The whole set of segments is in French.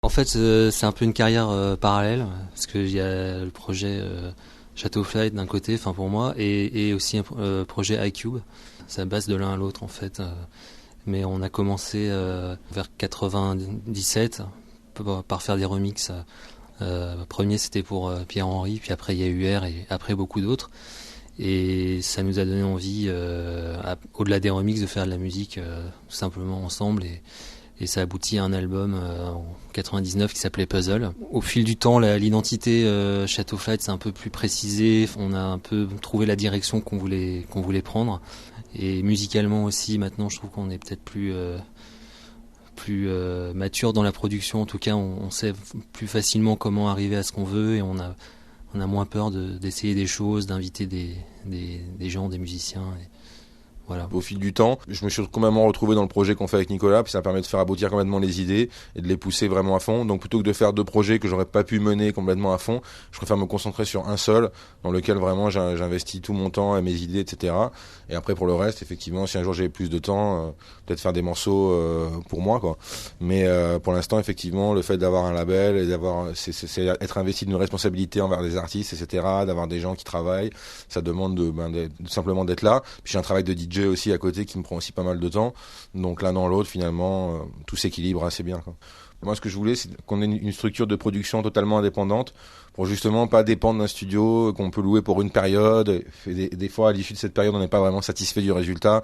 En fait, c'est un peu une carrière parallèle, parce qu'il y a le projet Château Flight d'un côté, enfin pour moi, et aussi un projet iCube. Ça base de l'un à l'autre en fait. Mais on a commencé vers 97 par faire des remixes. Premier c'était pour Pierre-Henry, puis après il y a UR et après beaucoup d'autres. Et ça nous a donné envie, au-delà des remixes, de faire de la musique tout simplement ensemble. Et ça aboutit à un album en 99 qui s'appelait Puzzle. Au fil du temps, l'identité Château Flight s'est un peu plus précisée. On a un peu trouvé la direction qu'on voulait prendre. Et musicalement aussi, maintenant, je trouve qu'on est peut-être plus mature dans la production. En tout cas, on sait plus facilement comment arriver à ce qu'on veut et on a moins peur d'essayer des choses, d'inviter des gens, des musiciens. Voilà. Au fil du temps, je me suis complètement retrouvé dans le projet qu'on fait avec Nicolas, puis ça permet de faire aboutir complètement les idées et de les pousser vraiment à fond. Donc plutôt que de faire deux projets que j'aurais pas pu mener complètement à fond, je préfère me concentrer sur un seul, dans lequel vraiment j'investis tout mon temps et mes idées, etc. Et après pour le reste, effectivement, si un jour j'ai plus de temps, peut-être faire des morceaux pour moi, quoi. Mais pour l'instant, effectivement, le fait d'avoir un label et c'est être investi d'une responsabilité envers des artistes, etc., d'avoir des gens qui travaillent, ça demande simplement d'être là. Puis j'ai un travail de DJ aussi à côté qui me prend aussi pas mal de temps, donc l'un dans l'autre finalement tout s'équilibre assez bien, quoi. Moi ce que je voulais c'est qu'on ait une structure de production totalement indépendante pour justement pas dépendre d'un studio qu'on peut louer pour une période et des fois à l'issue de cette période on n'est pas vraiment satisfait du résultat,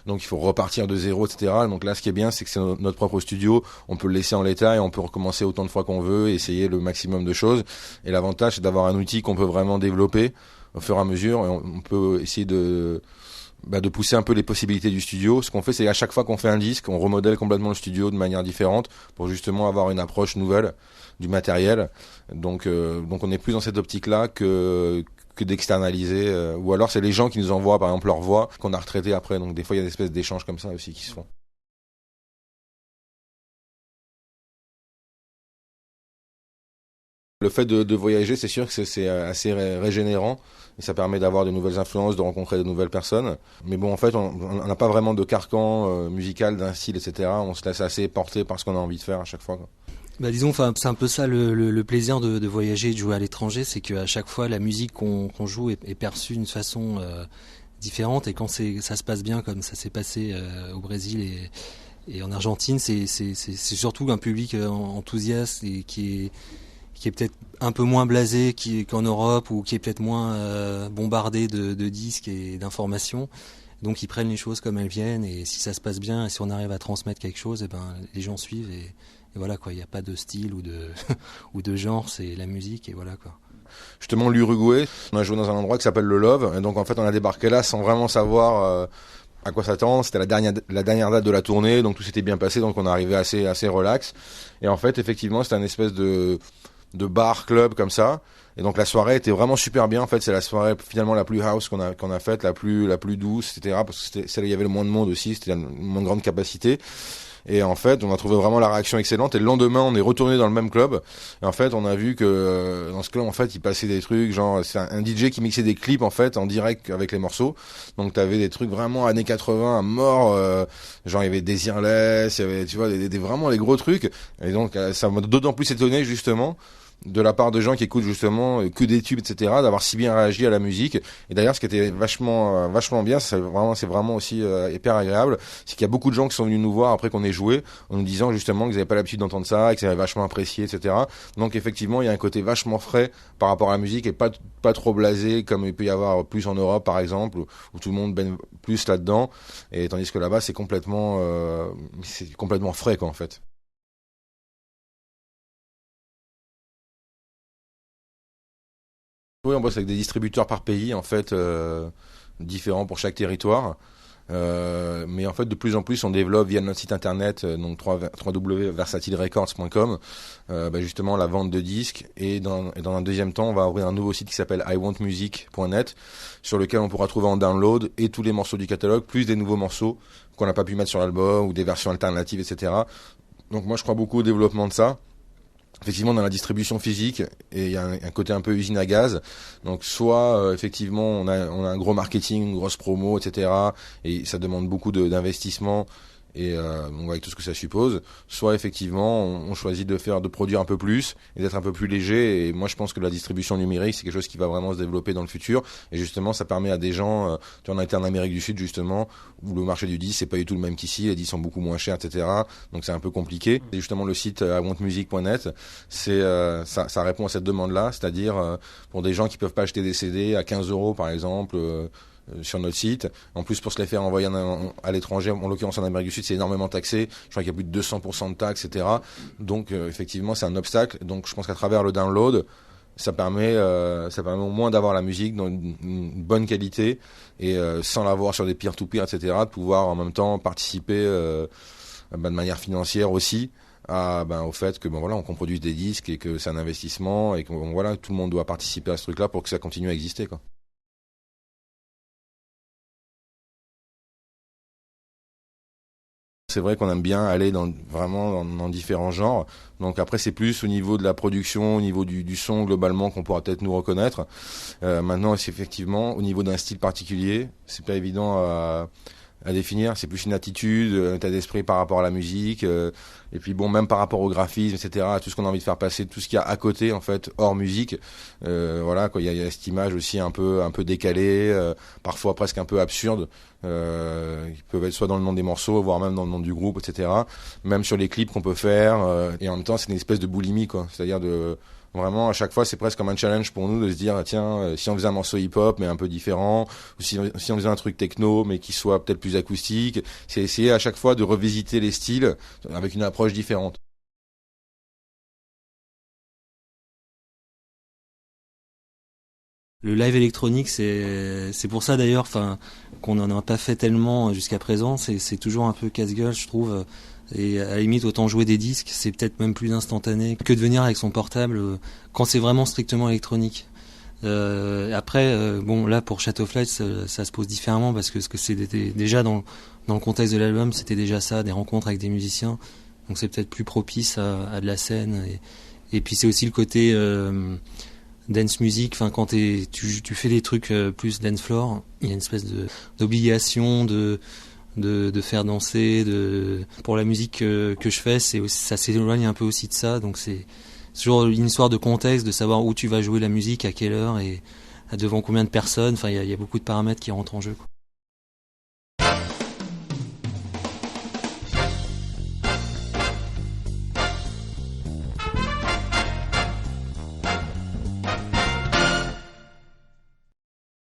donc il faut repartir de zéro, etc. Donc là ce qui est bien c'est que c'est notre propre studio, on peut le laisser en l'état et on peut recommencer autant de fois qu'on veut et essayer le maximum de choses, et l'avantage c'est d'avoir un outil qu'on peut vraiment développer au fur et à mesure, et on peut essayer de pousser un peu les possibilités du studio. Ce qu'on fait, c'est à chaque fois qu'on fait un disque, on remodèle complètement le studio de manière différente pour justement avoir une approche nouvelle du matériel. Donc on est plus dans cette optique-là que d'externaliser. Ou alors c'est les gens qui nous envoient par exemple leur voix qu'on a retraité après. Donc des fois il y a des espèces d'échanges comme ça aussi qui se font. Le fait de voyager, c'est sûr que c'est assez régénérant et ça permet d'avoir de nouvelles influences, de rencontrer de nouvelles personnes. Mais bon, en fait, on n'a pas vraiment de carcan musical d'un style, etc. On se laisse assez porter par ce qu'on a envie de faire à chaque fois, quoi. Bah disons, enfin c'est un peu ça le plaisir de voyager et de jouer à l'étranger, c'est qu'à chaque fois la musique qu'on joue est perçue d'une façon différente, et quand ça se passe bien comme ça s'est passé au Brésil et en Argentine, c'est surtout un public enthousiaste et qui est peut-être un peu moins blasé qu'en Europe, ou qui est peut-être moins bombardé de disques et d'informations. Donc ils prennent les choses comme elles viennent, et si ça se passe bien et si on arrive à transmettre quelque chose, et ben les gens suivent, et voilà quoi, il n'y a pas de style ou de ou de genre, c'est la musique et voilà quoi. Justement, l'Uruguay, on a joué dans un endroit qui s'appelle le Love, et donc en fait on a débarqué là sans vraiment savoir à quoi s'attendre. C'était la dernière date de la tournée, donc tout s'était bien passé, donc on est arrivé assez relax. Et en fait effectivement c'était un espèce de bar club comme ça, et donc la soirée était vraiment super bien. En fait c'est la soirée finalement la plus house qu'on a faite, la plus douce, etc., parce que c'était celle où il y avait le moins de monde aussi, c'était une moins grande capacité. Et en fait, on a trouvé vraiment la réaction excellente. Et le lendemain, on est retourné dans le même club. Et en fait, on a vu que dans ce club, en fait, il passait des trucs, genre c'est un DJ qui mixait des clips en fait en direct avec les morceaux. Donc t'avais des trucs vraiment années 80 à mort. Genre il y avait Desireless, il y avait, tu vois, vraiment les gros trucs. Et donc ça m'a d'autant plus étonné justement de la part de gens qui écoutent justement que des tubes, etc., d'avoir si bien réagi à la musique. Et d'ailleurs, ce qui était vachement bien, c'est vraiment aussi hyper agréable, c'est qu'il y a beaucoup de gens qui sont venus nous voir après qu'on ait joué, en nous disant justement qu'ils n'avaient pas l'habitude d'entendre ça, et qu'ils avaient vachement apprécié, etc. Donc effectivement, il y a un côté vachement frais par rapport à la musique, et pas trop blasé comme il peut y avoir plus en Europe, par exemple, où tout le monde baigne plus là-dedans. Et tandis que là-bas, c'est complètement frais, quoi, en fait. Oui, on bosse avec des distributeurs par pays, en fait, différents pour chaque territoire. Mais en fait, de plus en plus, on développe via notre site internet, donc www.versatilerecords.com, justement la vente de disques. Et dans un deuxième temps, on va ouvrir un nouveau site qui s'appelle iwantmusic.net, sur lequel on pourra trouver en download et tous les morceaux du catalogue, plus des nouveaux morceaux qu'on n'a pas pu mettre sur l'album, ou des versions alternatives, etc. Donc moi, je crois beaucoup au développement de ça. Effectivement, dans la distribution physique, et il y a un côté un peu usine à gaz. Donc soit effectivement on a un gros marketing, une grosse promo, etc., et ça demande beaucoup d'investissement et donc avec tout ce que ça suppose, soit effectivement on choisit de produire un peu plus et d'être un peu plus léger. Et moi je pense que la distribution numérique c'est quelque chose qui va vraiment se développer dans le futur, et justement ça permet à des gens, tu en as été en Amérique du Sud justement, où le marché du disque c'est pas du tout le même qu'ici, les disques sont beaucoup moins chers, etc. Donc c'est un peu compliqué. Et justement le site iwantmusic.net, ça répond à cette demande-là, c'est-à-dire pour des gens qui peuvent pas acheter des CD à 15 € par exemple, sur notre site. En plus, pour se les faire envoyer à l'étranger, en l'occurrence en Amérique du Sud, c'est énormément taxé. Je crois qu'il y a plus de 200% de taxes, etc. Donc, effectivement, c'est un obstacle. Donc, je pense qu'à travers le download, ça permet au moins d'avoir la musique dans une bonne qualité, et sans l'avoir sur des peer-to-peer, etc., de pouvoir en même temps participer de manière financière aussi au fait que voilà, on produise des disques et que c'est un investissement, et que voilà, tout le monde doit participer à ce truc-là pour que ça continue à exister, quoi. C'est vrai qu'on aime bien aller vraiment dans différents genres. Donc après, c'est plus au niveau de la production, au niveau du son globalement qu'on pourra peut-être nous reconnaître. Maintenant, c'est effectivement au niveau d'un style particulier, c'est pas évident à définir. C'est plus une attitude, un état d'esprit par rapport à la musique, et puis bon, même par rapport au graphisme, etc., à tout ce qu'on a envie de faire passer, tout ce qu'il y a à côté en fait, hors musique. Voilà, quoi, il y a cette image aussi un peu décalée, parfois presque un peu absurde, qui peuvent être soit dans le nom des morceaux, voire même dans le nom du groupe, etc. Même sur les clips qu'on peut faire, et en même temps c'est une espèce de boulimie, quoi. C'est-à-dire vraiment, à chaque fois, c'est presque comme un challenge pour nous de se dire, tiens, si on faisait un morceau hip-hop mais un peu différent, ou si on faisait un truc techno mais qui soit peut-être plus acoustique, c'est essayer à chaque fois de revisiter les styles avec une approche différente. Le live électronique, c'est pour ça d'ailleurs, enfin, qu'on n'en a pas fait tellement jusqu'à présent. C'est toujours un peu casse-gueule, je trouve. Et à la limite, autant jouer des disques, c'est peut-être même plus instantané que de venir avec son portable quand c'est vraiment strictement électronique. Après, bon, là pour Chateau Flight, ça se pose différemment parce que c'était déjà dans le contexte de l'album, c'était déjà ça, des rencontres avec des musiciens. Donc c'est peut-être plus propice à de la scène. Et puis c'est aussi le côté dance music. Enfin, quand tu fais des trucs plus dance floor, il y a une espèce d'obligation de faire danser. Pour la musique que je fais, ça s'éloigne un peu aussi de ça. Donc c'est toujours une histoire de contexte, de savoir où tu vas jouer la musique, à quelle heure et devant combien de personnes. Enfin, il y a beaucoup de paramètres qui rentrent en jeu, quoi.